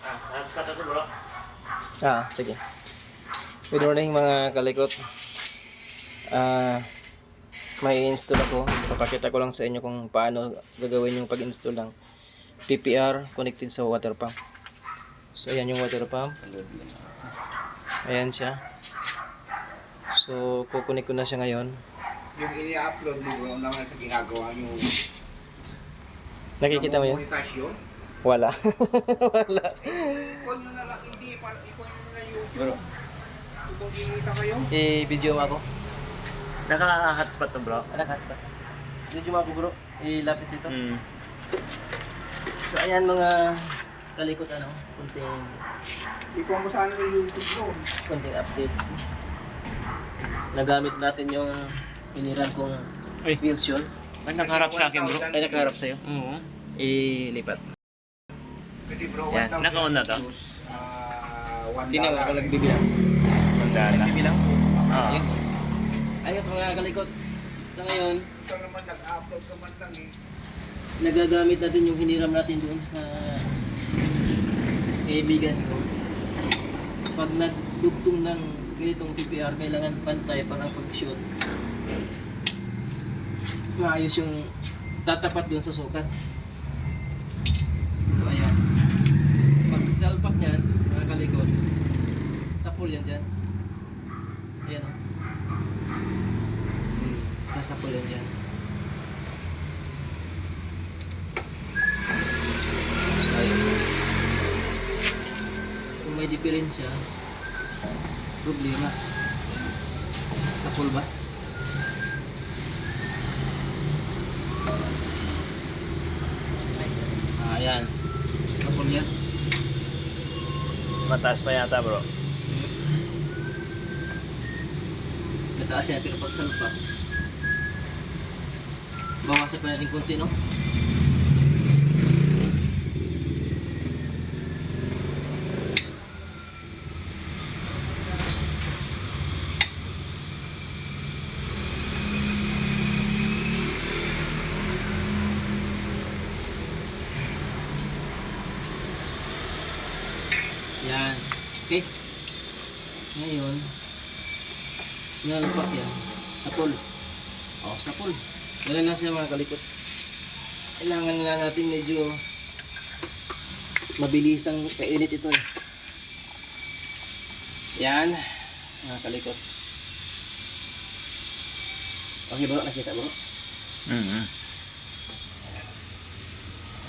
Hotspot ito bro. Sige. Good morning mga kalikot. May install ako. Papakita ko lang sa inyo kung paano gagawin yung pag-install ng PPR connected sa water pump. So ayan yung water pump. Ayan siya. So kukunik ko na siya ngayon. Yung ini-upload mo bro naman sa ginagawa nyo. Nakikita mo yun? Monetasyon? Wala. Wala. Ikon nyo na lang, hindi. Ikon nyo na YouTube. Kung kinita kayo. I-video mo ako. Naka-hotspot to bro. Hotspot. Video mo ako bro. Ilapit dito. Mm. So ayan mga kalikot kunting Ikon mo sana yung YouTube bro. update. Nagamit natin yung piniran kong fusion. Ay, nakaharap sa akin bro. Ay nakaharap sa'yo. Oo. Ilipat. Kasi bro, Yan. 1,000 Naka-on na to? views, $1. Tingnan mo ako nagbibilang. Mandala. Nagbibilang? Ah. Yes. Ayos mga kalikot. Sa ngayon, Ito naman nag-upload naman lang eh. nagagamit natin yung hiniram natin doon sa kaibigan ko. Pag nagdugtong ng ganitong PPR, kailangan pantay para pag-shoot. Maayos yung tatapat doon sa sukat. So, ayan. Pag salpak niyan, mga kalikot, sa pool yan dyan. Ayan o. Sasapol yan dyan. So, ayun. Kung may diferensya, problema. Sapol ba? Ayan. Sapol yan. Mataas pa yata bro. Mataas yan, pero pag salpak, bawasan pa natin konti, no? Yan. Okay. Ngayon, sinalpak yan. Sapol. Sapol. Ganun lang siya mga kalikot. Kailangan nga natin medyo mabilisang kainit ito eh. Yan. Mga kalikot. Okay bro, nakita bro? Mm-hmm.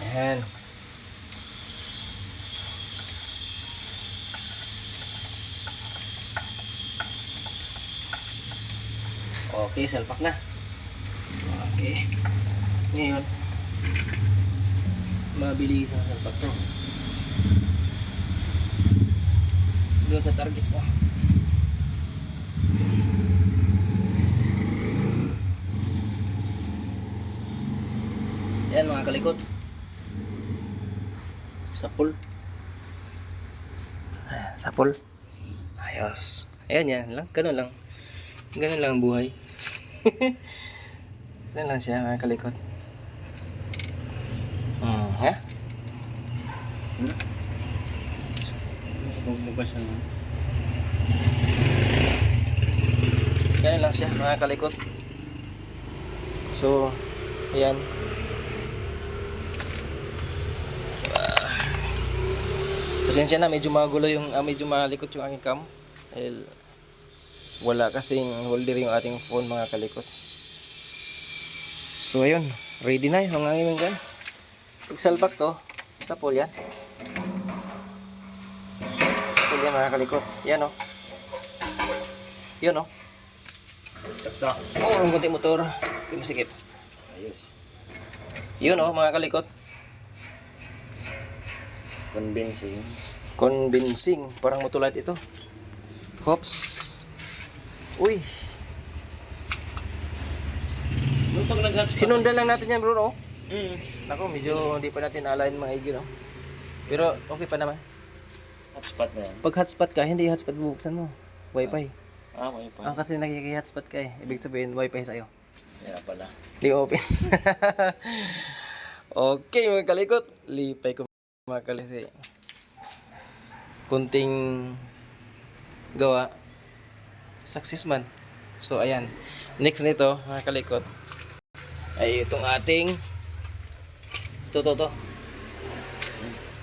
Ayan. Okay, salpak na. Okay. Ngayon, mabilis ang salpak to. Doon sa target mo. Yan mga kalikot. Sapul. Ayan, sapul. Ayos. Ayan yan lang. Ganun lang. Ganun lang ang buhay. Ganun lang siya mga kalikot. Ha? Bumabas siya. Ganun lang siya mga kalikot. So, ayan. Pasensya na, medyo magulo yung, medyo malikot yung aking cam. Dahil wala kasing holder yung ating phone mga kalikot. So ayun, ready na yung aking gan. Pagsalpak to, sapol yan. Sapol yan mga kalikot. Yan o. Yun o. Sakto. Ang kunti motor. Hindi masikip. Ayos. Yun o mga kalikot. Convincing. Convincing. Parang motolit ito. Hops. Uy. Nung pag nag-hotspot. Sinundan lang natin yan bro no? Mm. Ako, medyo hindi pa natin align mga igi no? Pero okay pa naman. Hotspot na yan. Pag hotspot ka, hindi hotspot bubuksan mo. Wi-Fi. Okay pa. Kasi nakiki-hotspot ka eh. Ibig sabihin, Wi-Fi sa'yo. Kaya pala. Di open. Okay mga kalikot. Lipay ko mga kalikot. kunting gawa, success man. So ayan, next nito mga kalikot ay itong ating to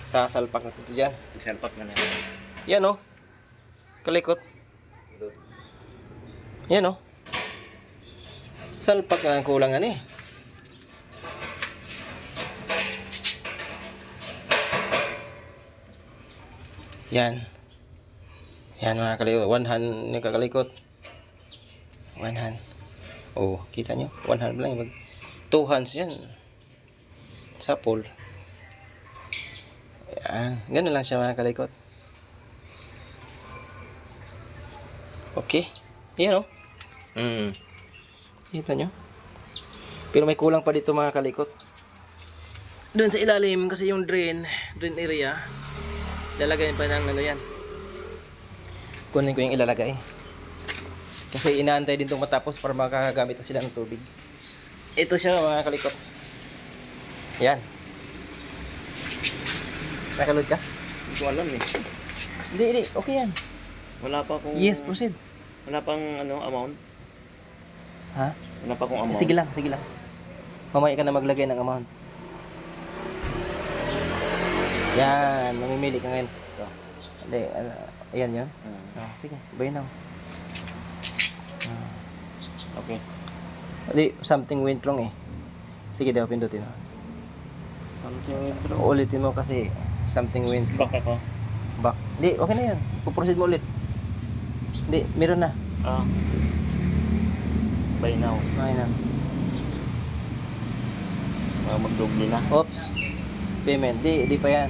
sasalpak na ito dyan. Magsalpak na lang. Yan o, kalikot. Yan o, salpak na ang kulangan eh. Yan. Yan mga kalikot. One hand yung kakalikot. One hand. Oh, kita nyo? One hand lang. Two hands yan. Sapol. Yan. Ganun lang siya mga kalikot. Okay. Yan o. Kita nyo? Pero may kulang pa dito mga kalikot. Doon sa ilalim kasi yung drain area, lalagayin pa ng ano yan. Kunin ko yung ilalagay. Kasi inaantay din itong matapos para makagamit na sila ng tubig. Ito siya mga kalikot. Yan. Nakaload ka? Hindi ko alam eh. Hindi. Okay yan. Wala pa akong... Yes, proceed. Wala pang ano, amount. Ha? Wala pa akong amount. Sige lang. Mamaya ka na maglagay ng amount. Yan. Mamimili ka ngayon. Ito. Hindi. Ayan yun. Sige. Bayan na. Okay. Hindi. Something went wrong eh. Sige daw. Pindutin mo. Something went wrong. Ulitin mo kasi something went wrong. Back ako. Back. Hindi. Okay na yan. Puproceed mo ulit. Hindi. Meron na. By now. Okay na. Magdubli na. Oops. Payment. Di pa yan.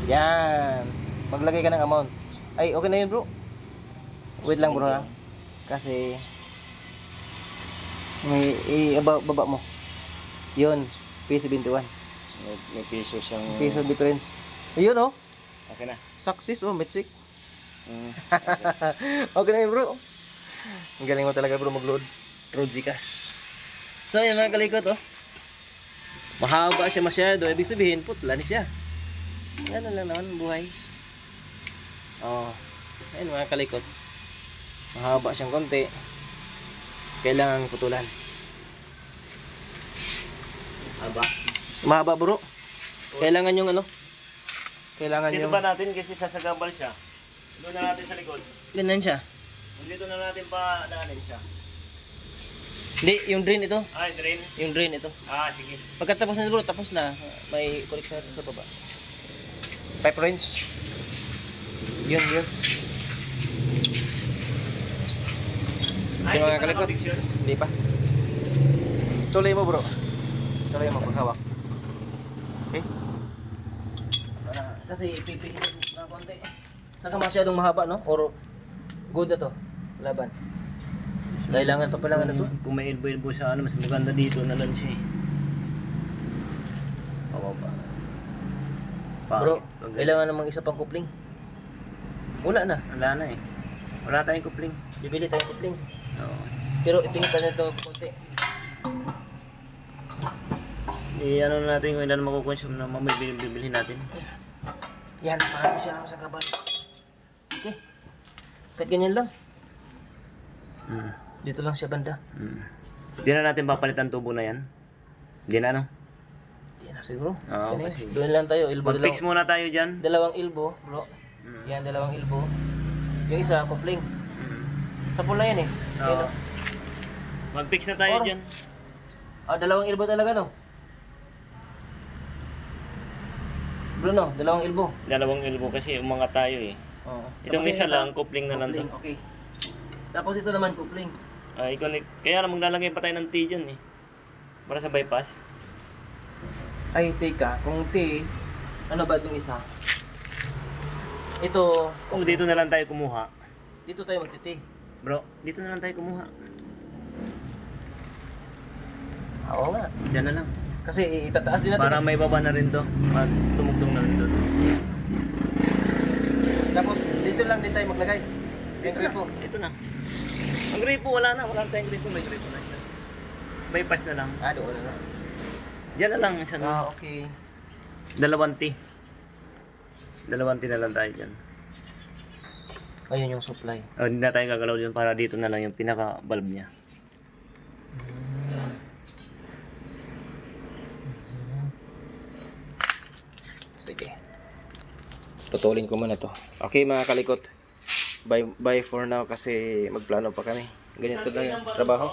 Yan. Maglagay ka ng amount. Ay, okay na yun bro. Wait lang bro ha. Kasi baba mo. Yun. Piso 21. May piso siyang... Piso difference. Ayun oh. Okay na. Success oh. Metsik. Okay na yun bro. Ang galing mo talaga bro mag-load. Road Zcash. So yan mga kalikot oh. Mahaba siya masyado. Ibig sabihin putla ni siya. Ganun lang naman buhay. Oh. Ayun mga kalikot. Mahaba siyang konti. Kailangan putulan. Mahaba bro. Kailangan yung ano. Kailangan Dito yung... ba natin kasi sasagabal siya? Doon na natin sa likod. Ganun siya. Dito na natin pa daanin siya. Hindi, yung drain ito. Drain? Yung drain ito. Sige. Pagkatapos na bro, tapos na. May connection natin sa baba. Pipe wrench. Yun. Yung mga kalikot. Hindi pa. Tuloy mo bro. Tuloy mo paghawak. Okay? Kasi ipipihit na konti. Saka masyadong mahaba no? Or good na to. Laban. Kailangan pa pala ano to? Kung may elbow sa ano, mas maganda dito na lang siya. Bro, kailangan namang isa pang kupling. Wala na. Wala na eh. Wala tayong kupling. Bibili tayong kupling. Oo. Pero ipingit na ito konti. Ano na natin kung ilan makukonsume na bibilhin natin. Yan, marami siya sa kabal. Okay. Kahit ganyan lang. Dito lang siya banda. Hindi na natin papalitan tubo na yan. Hindi na ano? Hindi na siguro. Oo, kasi... Doon lang tayo, elbow. Mag-fix muna tayo dyan. Dalawang elbow, bro. Yan, dalawang elbow. Yung isa, kupling. Sa pula yan eh. Oo. Mag-fix na tayo dyan. Dalawang elbow talaga no? Bruno, dalawang elbow. Dalawang elbow kasi umangat tayo eh. Oo. Itong Tapos isa yung lang, kupling na lang to. kupling, okay. Tapos ito naman, kupling. Kaya na maglalagay pa tayo ng T dyan eh. Para sa bypass. Ay, teka. Kung T, ano ba itong isa? Ito, Kung dito na lang tayo kumuha. dito tayo magti-T. Bro, dito na lang tayo kumuha. Oo nga. Diyan na lang. Kasi itataas din natin. Para may baba na rin to. At tumugtong na rin doon. Tapos dito lang din tayo maglagay. Yung gripo. Ito na. Ang gripo wala na. Wala na tayong gripo. May gripo na. Bypass na lang. Doon na lang. Diyan na lang. Isa na. Okay. Dalawang T. Dalawang T na lang tayo dyan. Ayun yung supply. Hindi na tayo gagalaw dyan para dito na lang yung pinaka-valve niya. Sige. Tutulin ko muna to. Okay mga kalikot. Bye for now kasi magplano pa kami. Ganito lang yung trabaho.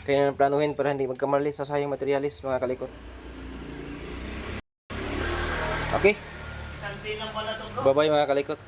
Kaya planuhin para hindi magkamali sa sayang materialis mga kalikot. Okay? Isang din lang pala to, bro. Bye bye mga kalikot.